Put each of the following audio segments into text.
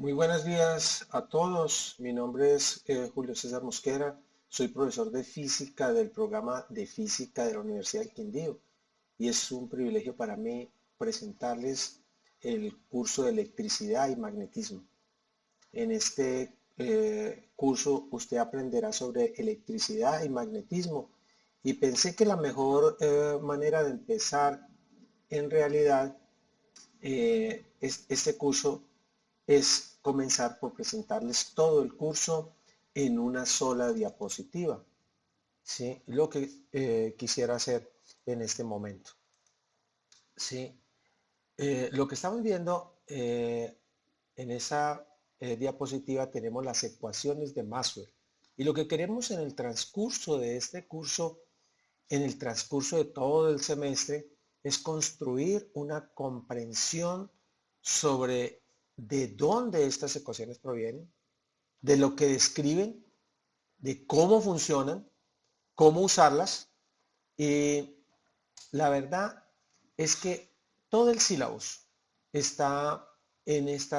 Muy buenos días a todos. Mi nombre es Julio César Mosquera. Soy profesor de física del programa de física de la Universidad del Quindío y es un privilegio para mí presentarles el curso de electricidad y magnetismo. En este curso usted aprenderá sobre electricidad y magnetismo y pensé que la mejor manera de empezar en realidad este curso es comenzar por presentarles todo el curso en una sola diapositiva, ¿sí? Lo que quisiera hacer en este momento, ¿sí? Lo que estamos viendo en esa diapositiva tenemos las ecuaciones de Maxwell. Y lo que queremos en el transcurso de este curso, en el transcurso de todo el semestre, es construir una comprensión sobre de dónde estas ecuaciones provienen, de lo que describen, de cómo funcionan, cómo usarlas. Y la verdad es que todo el sílabus está en esta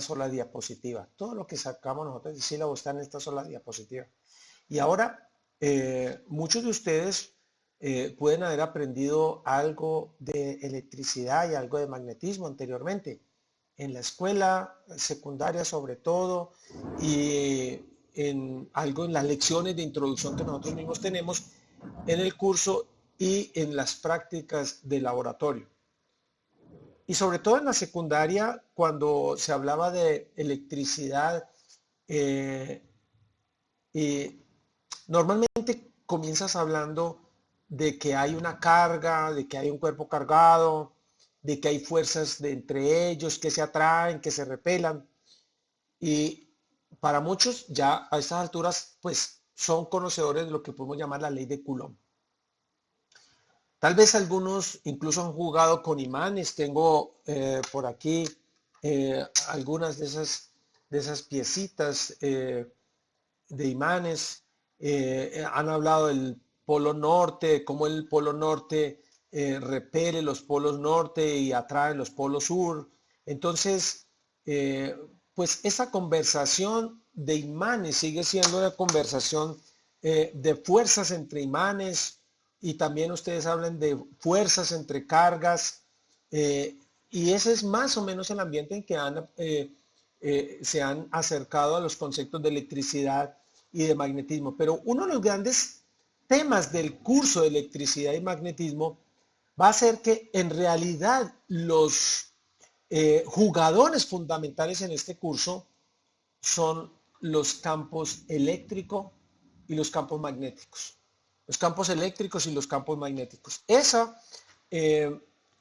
sola diapositiva. Todo lo que sacamos nosotros del sílabo está en esta sola diapositiva. Y ahora, muchos de ustedes pueden haber aprendido algo de electricidad y algo de magnetismo anteriormente, en la escuela secundaria sobre todo, y en algo en las lecciones de introducción que nosotros mismos tenemos en el curso y en las prácticas de laboratorio. Y sobre todo en la secundaria, cuando se hablaba de electricidad, eh, y normalmente comienzas hablando de que hay una carga, de que hay un cuerpo cargado, de que hay fuerzas de entre ellos que se atraen, que se repelan. Y para muchos ya a estas alturas pues son conocedores de lo que podemos llamar la ley de Coulomb. Tal vez algunos incluso han jugado con imanes. Tengo por aquí algunas de esas piecitas de imanes. Han hablado del polo norte, cómo el polo norte repele los polos norte y atrae los polos sur. Entonces, eh, pues esa conversación de imanes sigue siendo una conversación de fuerzas entre imanes, y también ustedes hablan de fuerzas entre cargas, y ese es más o menos el ambiente en que se han acercado a los conceptos de electricidad y de magnetismo. Pero uno de los grandes temas del curso de electricidad y magnetismo va a ser que en realidad los jugadores fundamentales en este curso son los campos eléctrico y los campos magnéticos. Los campos eléctricos y los campos magnéticos. Eh,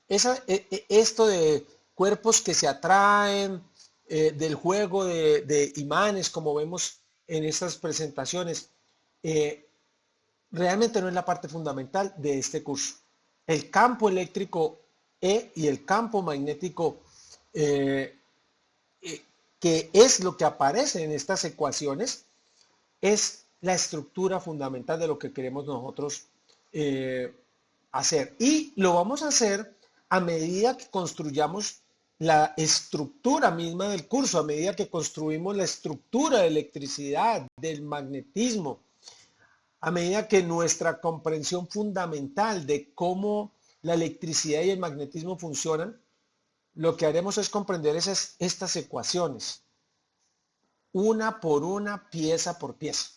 esto de cuerpos que se atraen, del juego de imanes, como vemos en estas presentaciones, eh, realmente no es la parte fundamental de este curso. El campo eléctrico y el campo magnético, eh, que es lo que aparece en estas ecuaciones, es la estructura fundamental de lo que queremos nosotros hacer. Y lo vamos a hacer a medida que construyamos la estructura misma del curso, a medida que construimos la estructura de electricidad, del magnetismo, a medida que nuestra comprensión fundamental de cómo la electricidad y el magnetismo funcionan, lo que haremos es comprender estas ecuaciones, una por una, pieza por pieza.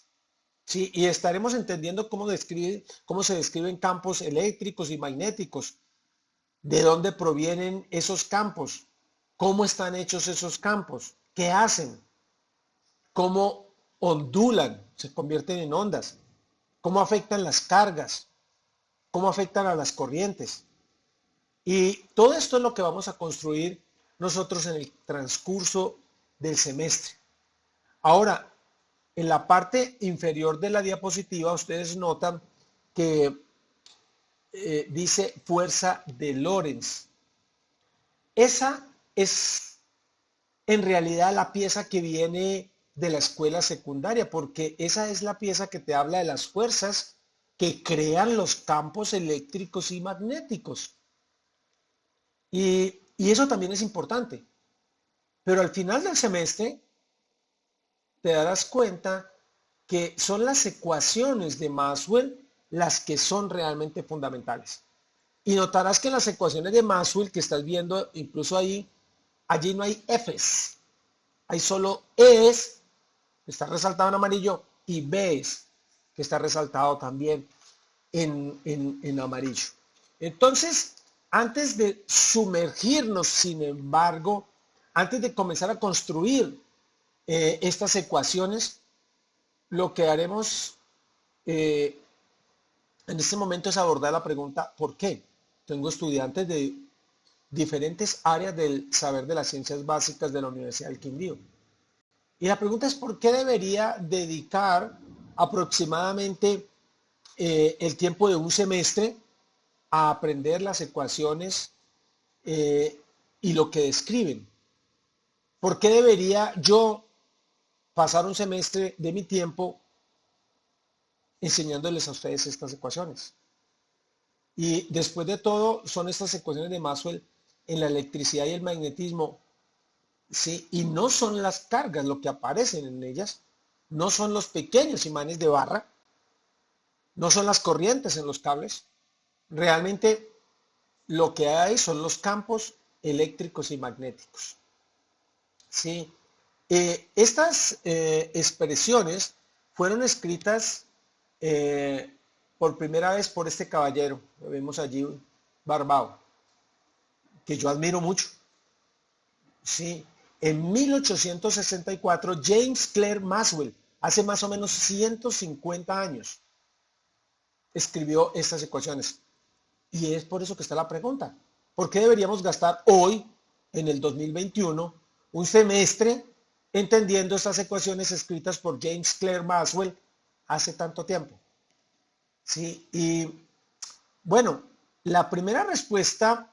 Sí, y estaremos entendiendo cómo se describen campos eléctricos y magnéticos, de dónde provienen esos campos, cómo están hechos esos campos, qué hacen, cómo ondulan, se convierten en ondas, cómo afectan las cargas, cómo afectan a las corrientes. Y todo esto es lo que vamos a construir nosotros en el transcurso del semestre. Ahora, en la parte inferior de la diapositiva, ustedes notan que dice fuerza de Lorentz. Esa es en realidad la pieza que viene de la escuela secundaria, porque esa es la pieza que te habla de las fuerzas que crean los campos eléctricos y magnéticos. Y Y eso también es importante. Pero al final del semestre te darás cuenta que son las ecuaciones de Maxwell las que son realmente fundamentales. Y notarás que en las ecuaciones de Maxwell que estás viendo, incluso ahí, allí no hay Fs, hay solo Es, que está resaltado en amarillo, y Bs, que está resaltado también en amarillo. Entonces, antes de sumergirnos, sin embargo, antes de comenzar a construir estas ecuaciones, lo que haremos en este momento es abordar la pregunta ¿por qué? Tengo estudiantes de diferentes áreas del saber de las ciencias básicas de la Universidad del Quindío. Y la pregunta es ¿por qué debería dedicar aproximadamente el tiempo de un semestre a aprender las ecuaciones y lo que describen? ¿Por qué debería yo pasar un semestre de mi tiempo enseñándoles a ustedes estas ecuaciones? Y después de todo, son estas ecuaciones de Maxwell en la electricidad y el magnetismo, ¿sí? Y no son las cargas lo que aparecen en ellas, no son los pequeños imanes de barra, no son las corrientes en los cables, realmente lo que hay son los campos eléctricos y magnéticos, ¿sí? Estas expresiones fueron escritas por primera vez por este caballero, lo vemos allí barbado, que yo admiro mucho. Sí, en 1864 James Clerk Maxwell, hace más o menos 150 años, escribió estas ecuaciones. Y es por eso que está la pregunta. ¿Por qué deberíamos gastar hoy, en el 2021, un semestre entendiendo estas ecuaciones escritas por James Clerk Maxwell hace tanto tiempo? Sí, y bueno, la primera respuesta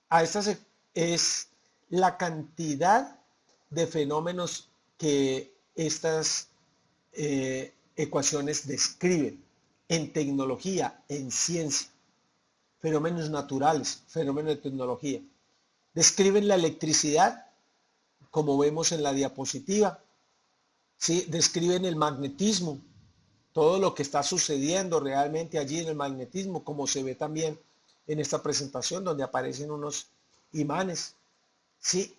a estas es la cantidad de fenómenos que estas ecuaciones describen en tecnología, en ciencia, fenómenos naturales, fenómenos de tecnología. Describen la electricidad, como vemos en la diapositiva, ¿sí? Describen el magnetismo, todo lo que está sucediendo realmente allí en el magnetismo, como se ve también en esta presentación donde aparecen unos imanes, ¿sí?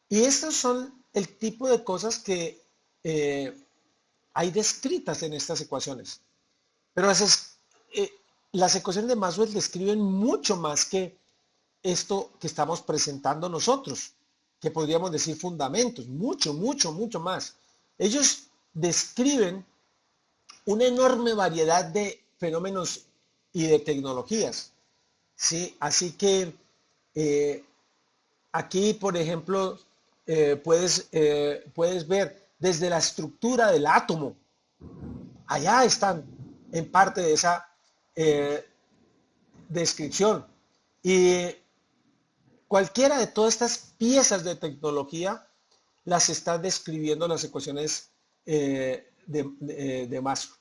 Y estos son el tipo de cosas que hay descritas en estas ecuaciones. Pero las ecuaciones de Maxwell describen mucho más que esto que estamos presentando nosotros, que podríamos decir fundamentos, mucho, mucho, mucho más. Ellos describen una enorme variedad de fenómenos y de tecnologías, ¿sí? Así que aquí, por ejemplo, puedes ver desde la estructura del átomo. Allá están en parte de esa descripción. Y cualquiera de todas estas piezas de tecnología las están describiendo las ecuaciones de Maxwell.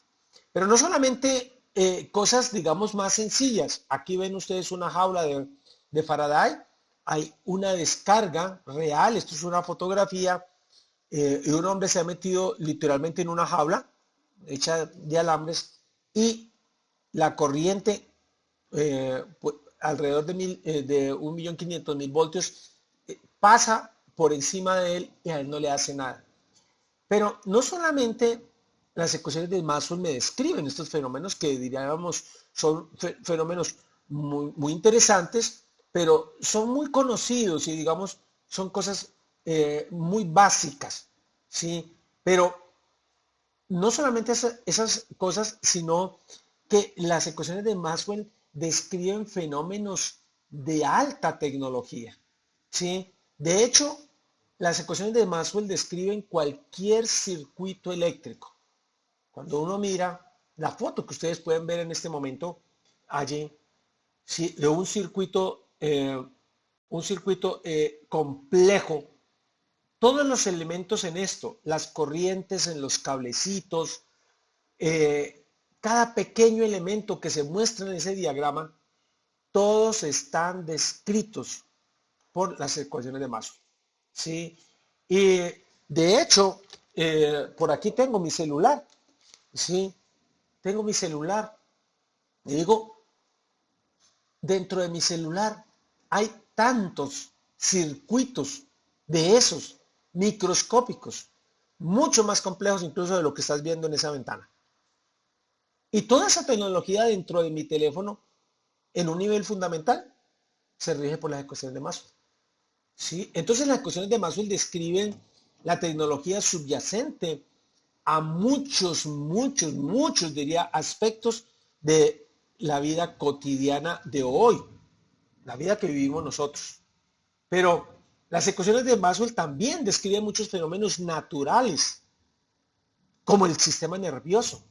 Pero no solamente cosas, digamos, más sencillas. Aquí ven ustedes una jaula de Faraday. Hay una descarga real. Esto es una fotografía. Y un hombre se ha metido literalmente en una jaula hecha de alambres y la corriente alrededor de 1.500.000 voltios pasa por encima de él y a él no le hace nada. Pero no solamente las ecuaciones de Maxwell me describen estos fenómenos que diríamos son fenómenos muy interesantes, pero son muy conocidos y digamos son cosas muy básicas, ¿sí? Pero no solamente esas cosas, sino que las ecuaciones de Maxwell describen fenómenos de alta tecnología, ¿sí? De hecho, las ecuaciones de Maxwell describen cualquier circuito eléctrico. Cuando uno mira la foto que ustedes pueden ver en este momento allí, ¿sí? De un circuito complejo, todos los elementos en esto, las corrientes en los cablecitos, cada pequeño elemento que se muestra en ese diagrama, todos están descritos por las ecuaciones de Maxwell. ¿Sí? Y de hecho, por aquí tengo mi celular. ¿Sí? Tengo mi celular. Y digo, dentro de mi celular hay tantos circuitos de esos microscópicos, mucho más complejos incluso de lo que estás viendo en esa ventana. Y toda esa tecnología dentro de mi teléfono, en un nivel fundamental, se rige por las ecuaciones de Maxwell. ¿Sí? Entonces las ecuaciones de Maxwell describen la tecnología subyacente a muchos, diría, aspectos de la vida cotidiana de hoy, la vida que vivimos nosotros. Pero las ecuaciones de Maxwell también describen muchos fenómenos naturales, como el sistema nervioso.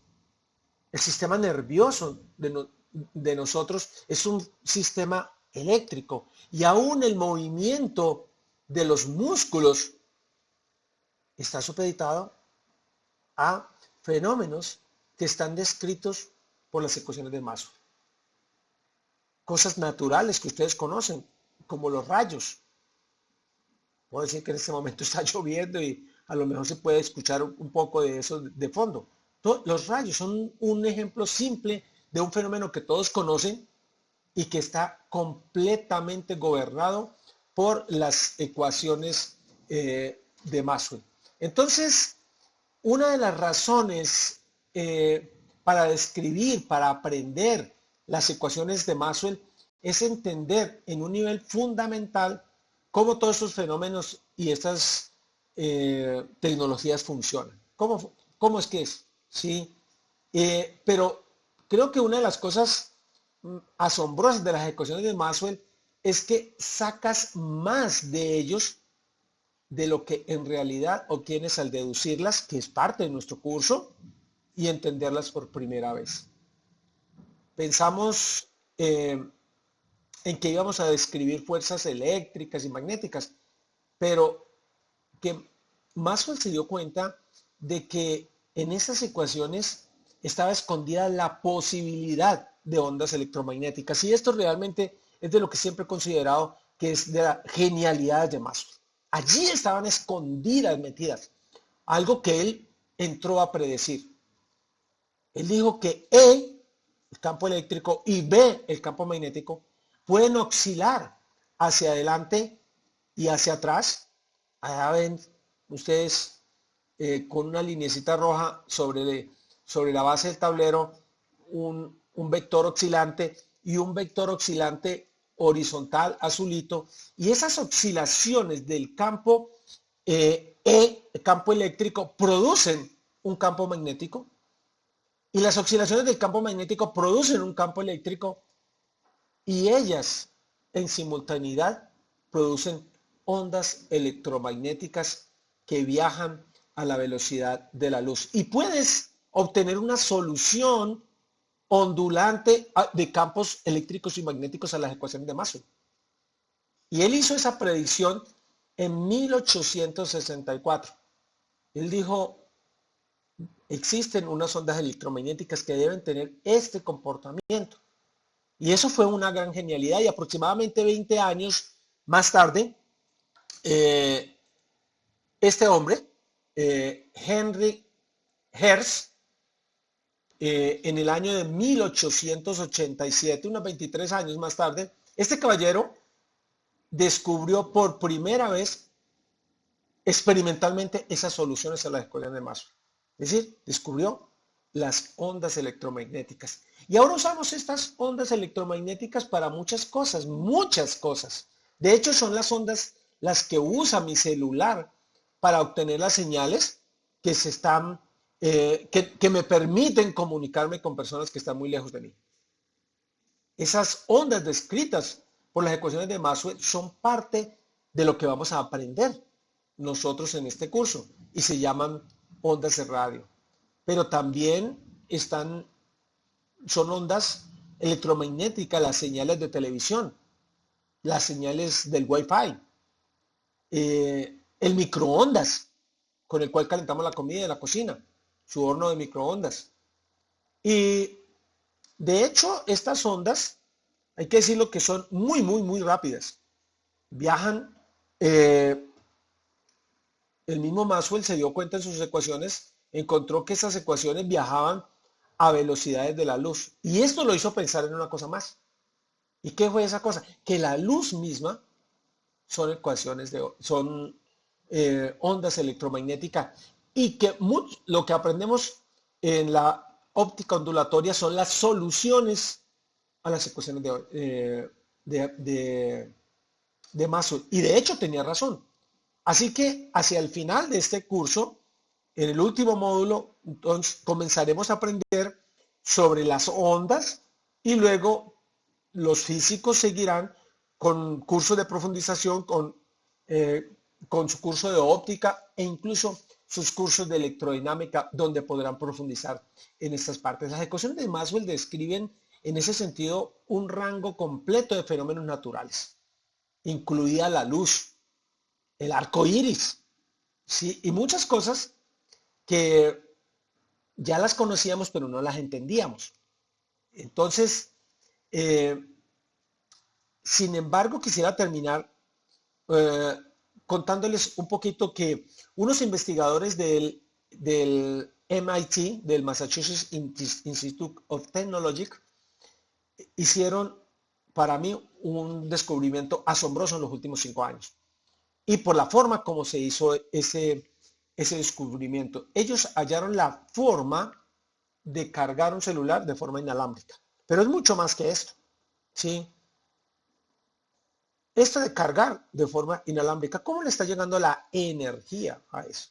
El sistema nervioso de nosotros es un sistema eléctrico y aún el movimiento de los músculos está supeditado a fenómenos que están descritos por las ecuaciones de Maxwell. Cosas naturales que ustedes conocen, como los rayos. Puedo decir que en este momento está lloviendo y a lo mejor se puede escuchar un poco de eso de fondo. Los rayos son un ejemplo simple de un fenómeno que todos conocen y que está completamente gobernado por las ecuaciones de Maxwell. Entonces, una de las razones para describir, para aprender las ecuaciones de Maxwell es entender en un nivel fundamental cómo todos estos fenómenos y estas tecnologías funcionan. ¿Cómo es que es? ¿Sí? Pero creo que una de las cosas asombrosas de las ecuaciones de Maxwell es que sacas más de ellos de lo que en realidad obtienes al deducirlas, que es parte de nuestro curso, y entenderlas por primera vez. Pensamos en que íbamos a describir fuerzas eléctricas y magnéticas, pero que Maxwell se dio cuenta de que en esas ecuaciones estaba escondida la posibilidad de ondas electromagnéticas, y esto realmente es de lo que siempre he considerado que es de la genialidad de Maxwell. Allí estaban escondidas, metidas, algo que él entró a predecir. Él dijo que E, el campo eléctrico, y B, el campo magnético, pueden oscilar hacia adelante y hacia atrás. Allá ven ustedes con una linecita roja sobre la base del tablero un vector oscilante y un vector oscilante horizontal azulito, y esas oscilaciones del campo el campo eléctrico, producen un campo magnético, y las oscilaciones del campo magnético producen un campo eléctrico, y ellas en simultaneidad producen ondas electromagnéticas que viajan a la velocidad de la luz. Y puedes obtener una solución ondulante de campos eléctricos y magnéticos a las ecuaciones de Maxwell. Y él hizo esa predicción en 1864. Él dijo, existen unas ondas electromagnéticas que deben tener este comportamiento. Y eso fue una gran genialidad, y aproximadamente 20 años más tarde, este hombre, Henry Hertz, en el año de 1887, unos 23 años más tarde, este caballero descubrió por primera vez experimentalmente esas soluciones a las ecuaciones de Maxwell. Es decir, descubrió las ondas electromagnéticas. Y ahora usamos estas ondas electromagnéticas para muchas cosas, muchas cosas. De hecho, son las ondas las que usa mi celular para obtener las señales que que me permiten comunicarme con personas que están muy lejos de mí. Esas ondas descritas por las ecuaciones de Maxwell son parte de lo que vamos a aprender nosotros en este curso, y se llaman ondas de radio. Pero también son ondas electromagnéticas, las señales de televisión, las señales del Wi-Fi, el microondas con el cual calentamos la comida en la cocina, su horno de microondas. Y de hecho, estas ondas, hay que decirlo que son muy rápidas. viajan, eh, el mismo Maxwell se dio cuenta en sus ecuaciones, encontró que esas ecuaciones viajaban a velocidades de la luz. Y esto lo hizo pensar en una cosa más. ¿Y qué fue esa cosa? Que la luz misma son ondas electromagnéticas y que lo que aprendemos en la óptica ondulatoria son las soluciones a las ecuaciones de Maxwell. Y de hecho tenía razón. Así que hacia el final de este curso, en el último módulo, entonces comenzaremos a aprender sobre las ondas y luego los físicos seguirán con cursos de profundización, con su curso de óptica e incluso sus cursos de electrodinámica, donde podrán profundizar en estas partes. Las ecuaciones de Maxwell describen en ese sentido un rango completo de fenómenos naturales, incluida la luz, el arco iris, ¿sí? Y muchas cosas que ya las conocíamos pero no las entendíamos. Entonces, sin embargo, quisiera terminar eh, contándoles un poquito que unos investigadores del MIT, del Massachusetts Institute of Technology, hicieron para mí un descubrimiento asombroso en los últimos 5 años. Y por la forma como se hizo ese descubrimiento, ellos hallaron la forma de cargar un celular de forma inalámbrica. Pero es mucho más que esto, ¿sí? Esto de cargar de forma inalámbrica, ¿cómo le está llegando la energía a eso?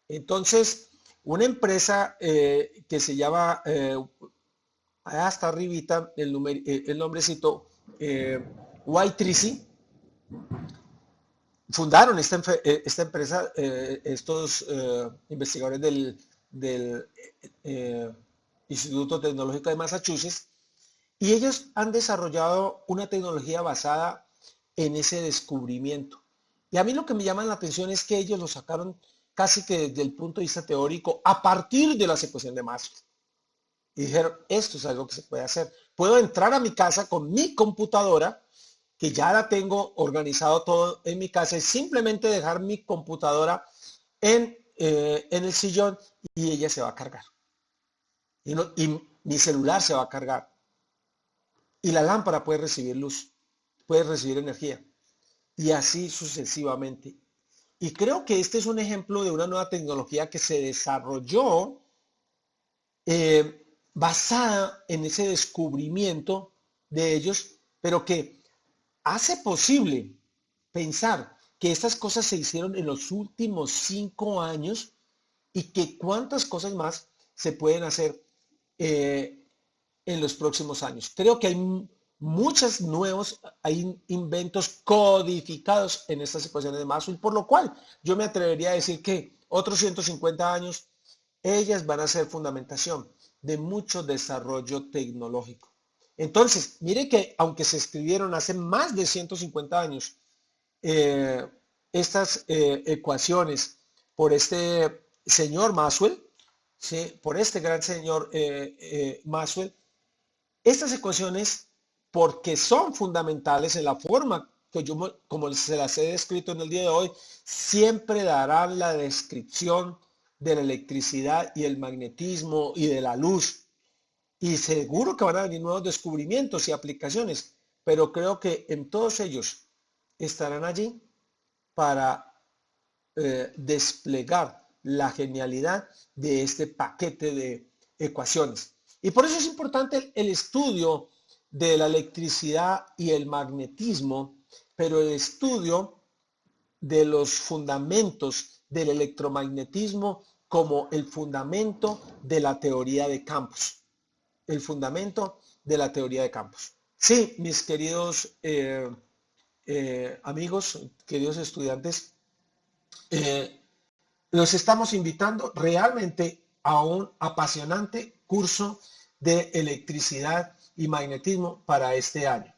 Entonces, una empresa que se llama, hasta arribita, el nombrecito, Y3C, fundaron esta empresa, estos investigadores del eh, Instituto Tecnológico de Massachusetts, y ellos han desarrollado una tecnología basada en ese descubrimiento. Y a mí lo que me llama la atención es que ellos lo sacaron casi que desde el punto de vista teórico a partir de la ecuación de Maxwell. Y dijeron, esto es algo que se puede hacer. Puedo entrar a mi casa con mi computadora, que ya la tengo organizado todo en mi casa, y simplemente dejar mi computadora en el sillón y ella se va a cargar. Y mi celular se va a cargar. Y la lámpara puede recibir luz, puede recibir energía. Y así sucesivamente. Y creo que este es un ejemplo de una nueva tecnología que se desarrolló basada en ese descubrimiento de ellos, pero que hace posible pensar que estas cosas se hicieron en los últimos 5 años y que cuántas cosas más se pueden hacer en los próximos años. Creo que hay muchos nuevos, hay inventos codificados en estas ecuaciones de Maxwell, por lo cual yo me atrevería a decir que otros 150 años, ellas van a ser fundamentación de mucho desarrollo tecnológico. Entonces, mire que aunque se escribieron hace más de 150 años estas ecuaciones por este señor Maxwell, ¿sí? Por este gran señor Maxwell, estas ecuaciones, porque son fundamentales en la forma que yo, como se las he descrito en el día de hoy, siempre darán la descripción de la electricidad y el magnetismo y de la luz. Y seguro que van a venir nuevos descubrimientos y aplicaciones, pero creo que en todos ellos estarán allí para desplegar la genialidad de este paquete de ecuaciones. Y por eso es importante el estudio de la electricidad y el magnetismo, pero el estudio de los fundamentos del electromagnetismo como el fundamento de la teoría de campos. El fundamento de la teoría de campos. Sí, mis queridos amigos, queridos estudiantes, los estamos invitando realmente a un apasionante curso de electricidad y magnetismo para este año.